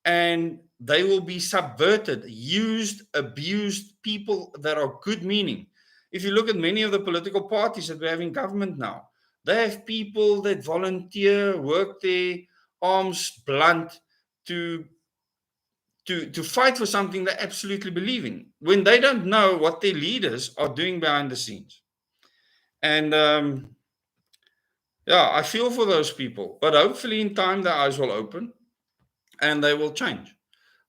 and they will be subverted, used, abused, people that are good meaning. If you look at many of the political parties that we have in government now, they have people that volunteer, work their arms blunt to fight for something they absolutely believe in, when they don't know what their leaders are doing behind the scenes. And yeah, I feel for those people, but hopefully in time their eyes will open and they will change.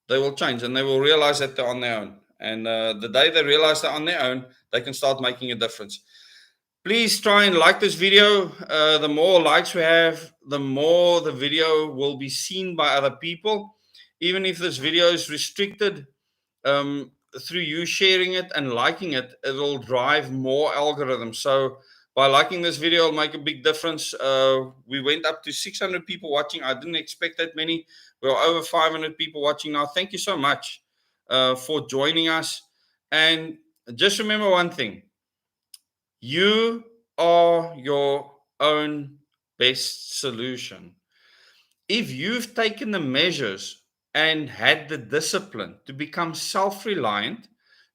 They will change and they will realize that they're on their own. And the day they realize they're on their own, they can start making a difference. Please try and like this video. The more likes we have, the more the video will be seen by other people. Even if this video is restricted, through you sharing it and liking it, it'll drive more algorithms. So by liking this video, it'll make a big difference. We went up to 600 people watching. I didn't expect that many. We're over 500 people watching now. Thank you so much for joining us. And just remember one thing. You are your own best solution. If you've taken the measures and had the discipline to become self-reliant,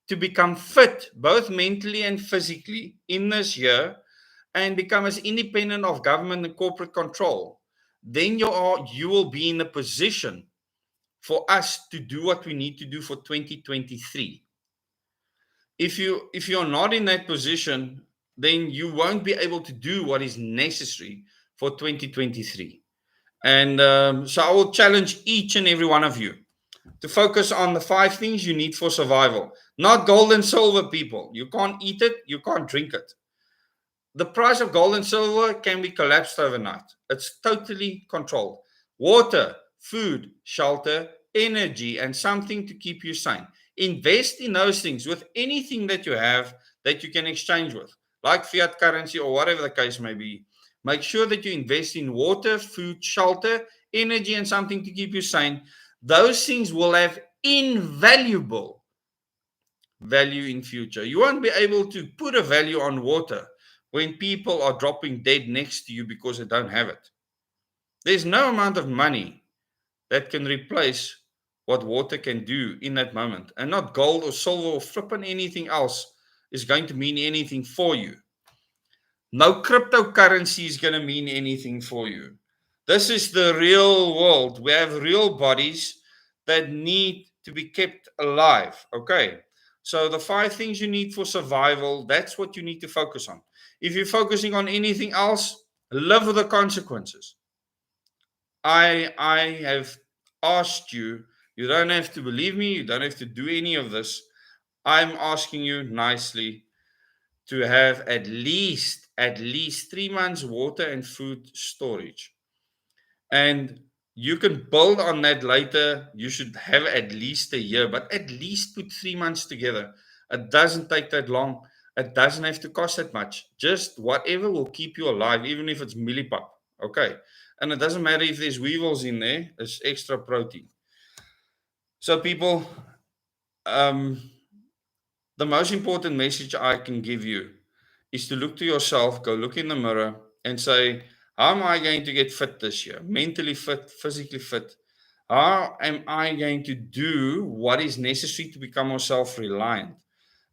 to become fit both mentally and physically in this year, and become as independent of government and corporate control, then you will be in a position for us to do what we need to do for 2023. If you're not in that position, then you won't be able to do what is necessary for 2023. And so I will challenge each and every one of you to focus on the 5 things you need for survival. Not gold and silver, people. You can't eat it, you can't drink it. The price of gold and silver can be collapsed overnight. It's totally controlled. Water, food, shelter, energy, and something to keep you sane. Invest in those things with anything that you have that you can exchange with, like fiat currency or whatever the case may be. Make sure that you invest in water, food, shelter, energy, and something to keep you sane. Those things will have invaluable value in future. You won't be able to put a value on water when people are dropping dead next to you because they don't have it. There's no amount of money that can replace what water can do in that moment. And not gold or silver or flipping anything else is going to mean anything for you. No cryptocurrency is going to mean anything for you. This is the real world. We have real bodies that need to be kept alive. Okay. So the 5 things you need for survival, that's what you need to focus on. If you're focusing on anything else, live with the consequences. I have asked you, you don't have to believe me, you don't have to do any of this. I'm asking you nicely to have at least 3 months water and food storage. And you can build on that later. You should have at least a year, but at least put 3 months together. It doesn't take that long. It doesn't have to cost that much. Just whatever will keep you alive, even if it's millipap. Okay. And it doesn't matter if there's weevils in there, it's extra protein. So people, the most important message I can give you is to look to yourself, go look in the mirror and say, how am I going to get fit this year? Mentally fit, physically fit. How am I going to do what is necessary to become more self-reliant?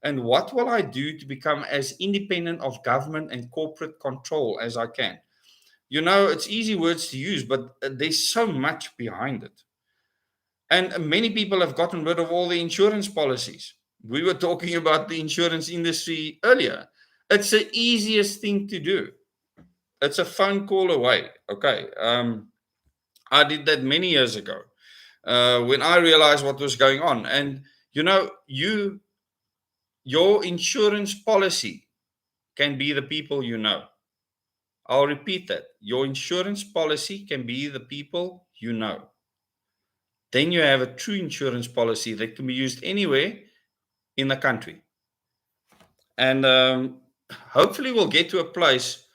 And what will I do to become as independent of government and corporate control as I can? You know, it's easy words to use, but there's so much behind it. And many people have gotten rid of all the insurance policies. We were talking about the insurance industry earlier. It's the easiest thing to do. It's a phone call away. Okay. I did that many years ago when I realized what was going on. And, you know, your insurance policy can be the people you know. I'll repeat that. Your insurance policy can be the people you know. Then you have a true insurance policy that can be used anywhere in the country. And hopefully we'll get to a place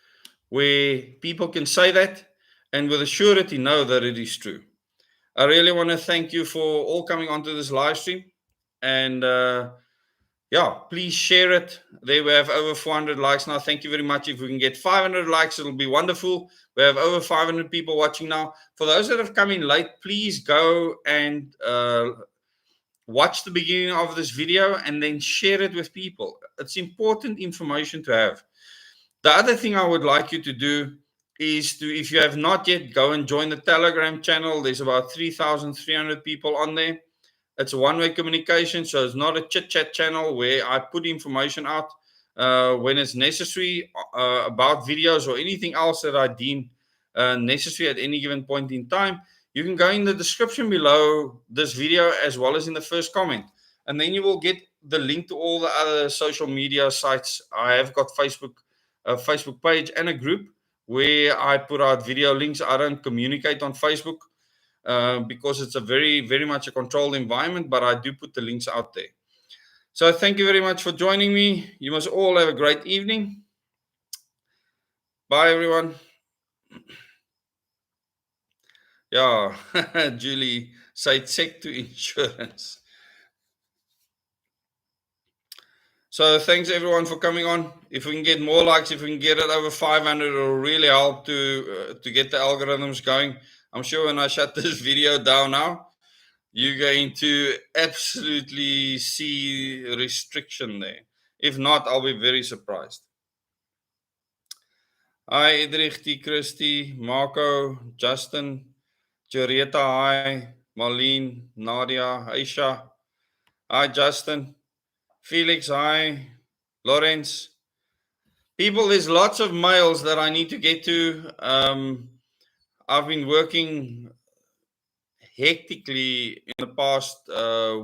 where people can say that and with a surety know that it is true. I really want to thank you for all coming onto this live stream. And yeah, please share it. There we have over 400 likes now. Thank you very much. If we can get 500 likes, it'll be wonderful. We have over 500 people watching now. For those that have come in late, please go and watch the beginning of this video and then share it with people. It's important information to have. The other thing I would like you to do is to, if you have not yet, go and join the Telegram channel. There's about 3,300 people on there. It's a one-way communication, so it's not a chit-chat channel where I put information out when it's necessary about videos or anything else that I deem necessary at any given point in time. You can go in the description below this video as well as in the first comment. And then you will get the link to all the other social media sites. I have got Facebook a Facebook page and a group where I put out video links. I don't communicate on Facebook because it's a very much a controlled environment, but I do put the links out there. So thank you very much for joining me. You must all have a great evening. Bye, everyone. Yeah, Julie said check to insurance. So thanks everyone for coming on. If we can get more likes, if we can get it over 500, it'll really help to get the algorithms going. I'm sure when I shut this video down now, you're going to absolutely see restriction there. If not, I'll be very surprised. Hi, Edrich, T. Christy, Marco, Justin, Jorieta, hi, Marlene, Nadia, Aisha, hi, Justin, Felix, hi, Lawrence. People, there's lots of mails that I need to get to. I've been working hectically in the past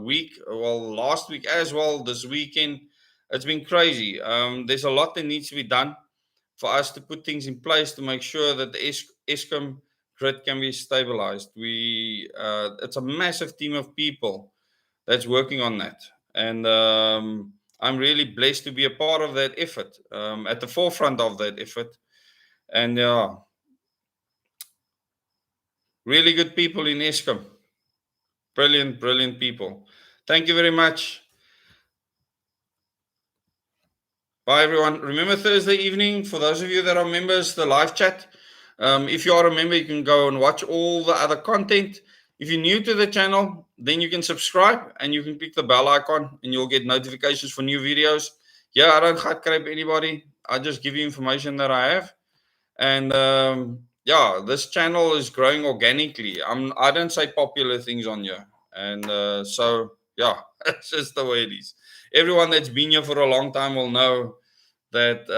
week, well, last week as well, this weekend. It's been crazy. There's a lot that needs to be done for us to put things in place to make sure that the Eskom grid can be stabilized. It's a massive team of people that's working on that. And I'm really blessed to be a part of that effort, at the forefront of that effort. And really good people in Eskom. Brilliant people. Thank you very much. Bye, everyone. Remember Thursday evening, for those of you that are members, the live chat. If you are a member, you can go and watch all the other content. If you're new to the channel, then you can subscribe and you can click the bell icon and you'll get notifications for new videos. Yeah, I don't cut crap anybody. I just give you information that I have. And yeah, this channel is growing organically. I don't say popular things on here. And so, yeah, it's just the way it is. Everyone that's been here for a long time will know that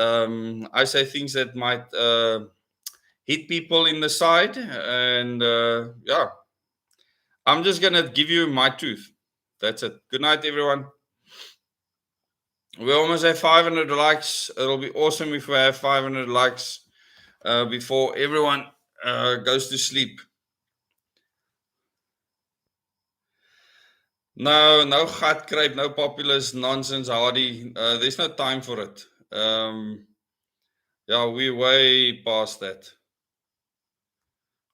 I say things that might hit people in the side. And yeah, I'm just going to give you my truth. That's it. Good night, everyone. We almost have 500 likes. It'll be awesome if we have 500 likes before everyone goes to sleep. No gatkruip, no populist nonsense, Hardy. There's no time for it. Yeah, we're way past that.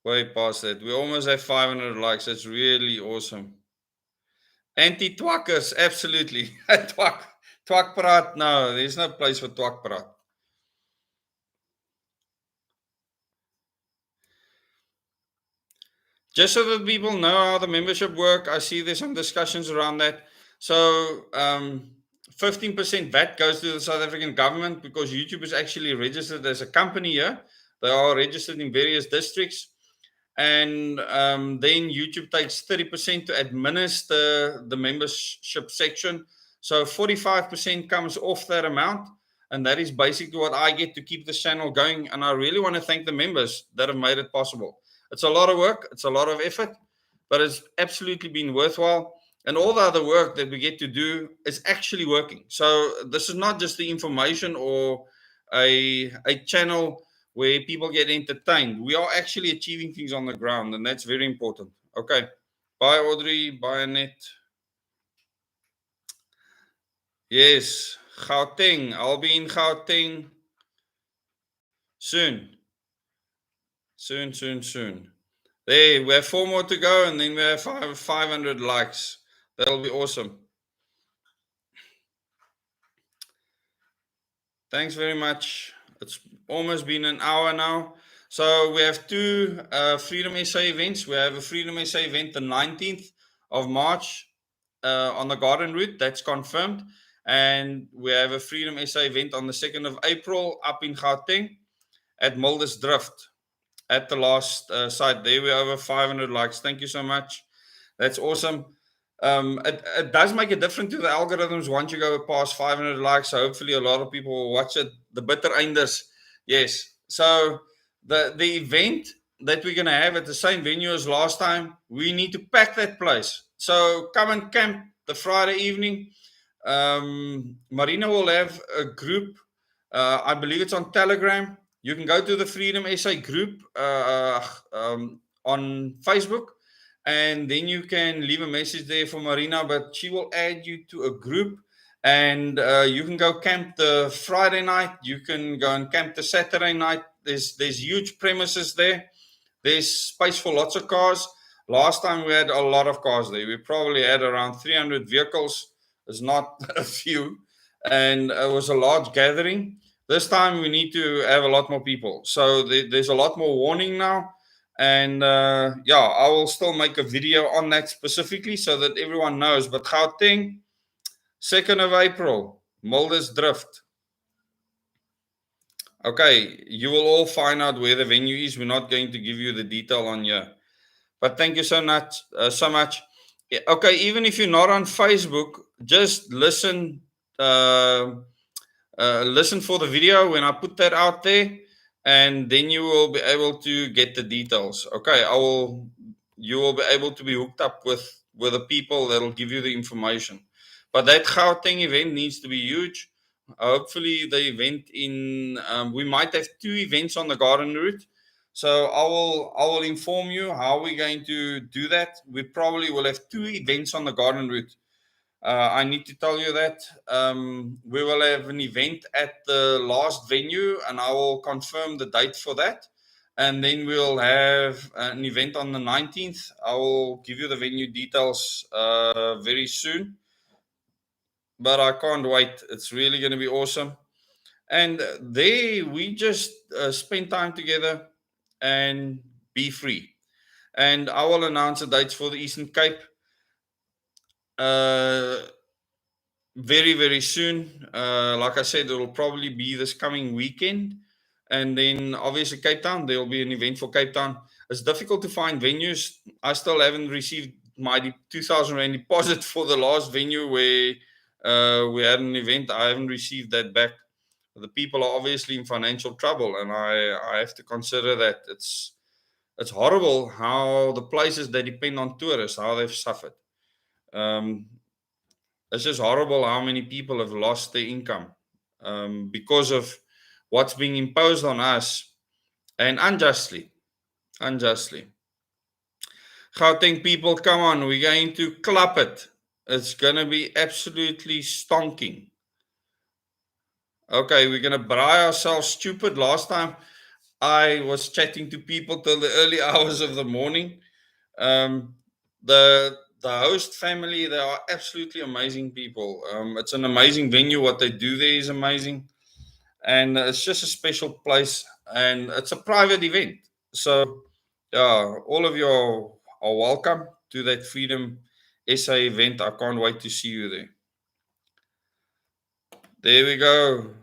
Way past that. We almost have 500 likes. That's really awesome. Anti-twakkers, absolutely. Twak praat, no, there's no place for twak praat. Just so that people know how the membership work, I see there's some discussions around that. So 15% VAT goes to the South African government because YouTube is actually registered as a company here. They are registered in various districts. And then YouTube takes 30% to administer the membership section. So 45% comes off that amount. And that is basically what I get to keep the channel going. And I really want to thank the members that have made it possible. It's a lot of work. It's a lot of effort. But it's absolutely been worthwhile. And all the other work that we get to do is actually working. So this is not just the information or a channel where people get entertained. We are actually achieving things on the ground, and that's very important. Okay. Bye, Audrey. Bye, Annette. Yes, Gauteng. I'll be in Gauteng soon. Soon. There, we have 4 more to go, and then we have 500 likes. That'll be awesome. Thanks very much. It's almost been an hour now. So we have 2 Freedom SA events. We have a Freedom SA event the 19th of March on the Garden Route. That's confirmed. And we have a Freedom SA event on the 2nd of April up in Gauteng at Mulders Drift at the last site. There we're over 500 likes. Thank you so much. That's awesome. It does make a difference to the algorithms once you go past 500 likes. So hopefully a lot of people will watch it. The bitter einders. Yes. So the event that we're going to have at the same venue as last time, we need to pack that place. So come and camp the Friday evening. Marina will have a group I believe it's on Telegram. You can go to the Freedom SA group on Facebook, and then you can leave a message there for Marina, but she will add you to a group, and you can go camp the Friday night. You can go and camp the Saturday night. There's huge premises there. There's space for lots of cars. Last time we had a lot of cars there. We probably had around 300 vehicles. It's not a few. And it was a large gathering. This time we need to have a lot more people. So there's a lot more warning now. And yeah, I will still make a video on that specifically so that everyone knows. But Gauteng, 2nd of April, Mulder's Drift. Okay, you will all find out where the venue is. We're not going to give you the detail on here. But thank you so much. Okay, even if you're not on Facebook, just listen. Listen for the video when I put that out there, and then you will be able to get the details. Okay, you will be able to be hooked up with the people that will give you the information. But that Gauteng event needs to be huge. Hopefully the event we might have 2 events on the garden route. So I will inform you how we're going to do that. We probably will have 2 events on the garden route. I need to tell you that we will have an event at the last venue, and I will confirm the date for that. And then we'll have an event on the 19th. I will give you the venue details very soon. But I can't wait. It's really going to be awesome. And there we just spend time together and be free. And I will announce the dates for the Eastern Cape very, very soon. Like I said, it will probably be this coming weekend. And then obviously Cape Town, there will be an event for Cape Town. It's difficult to find venues. I still haven't received my 2,000 Rand deposit for the last venue where we had an event. I haven't received that back. The people are obviously in financial trouble, and I have to consider that. It's horrible how the places that depend on tourists, how they've suffered. It's just horrible how many people have lost their income because of what's being imposed on us, and unjustly. Gauteng people, come on, we're going to clap it. It's going to be absolutely stonking. Okay, we're going to braai ourselves stupid. Last time I was chatting to people till the early hours of the morning. The host family, they are absolutely amazing people. It's an amazing venue. What they do there is amazing. And it's just a special place. And it's a private event. So, yeah, all of you are welcome to that Freedom SA event. I can't wait to see you there. There we go.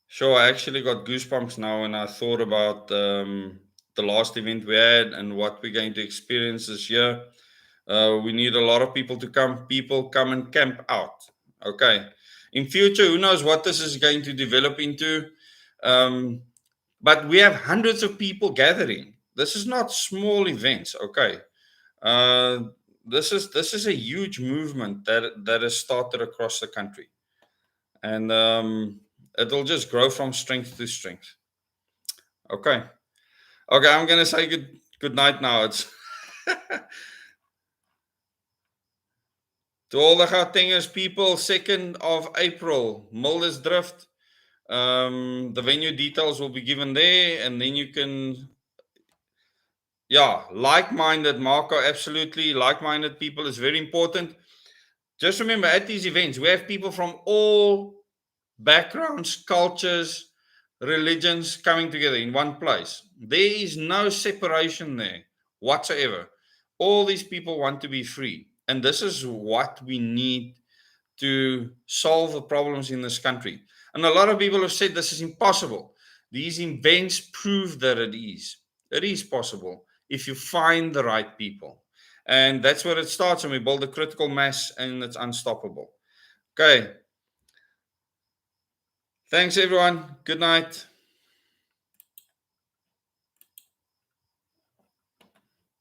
Sure, I actually got goosebumps now when I thought about the last event we had and what we're going to experience this year. We need a lot of people to come. People come and camp out. Okay. In future, who knows what this is going to develop into. But we have hundreds of people gathering. This is not small events. Okay. This is a huge movement that has started across the country. And it'll just grow from strength to strength. Okay. I'm going to say good night now. It's to all the Gautengers people, 2nd of April, Mulder's Drift. The venue details will be given there, and then you can, like-minded, Marco, absolutely. Like-minded people is very important. Just remember, at these events, we have people from all backgrounds, cultures, religions coming together in one place. There is no separation there whatsoever. All these people want to be free. And this is what we need to solve the problems in this country. And a lot of people have said this is impossible. These events prove that it is. It is possible if you find the right people. And that's where it starts, and we build a critical mass, and it's unstoppable. Okay. Thanks, everyone. Good night.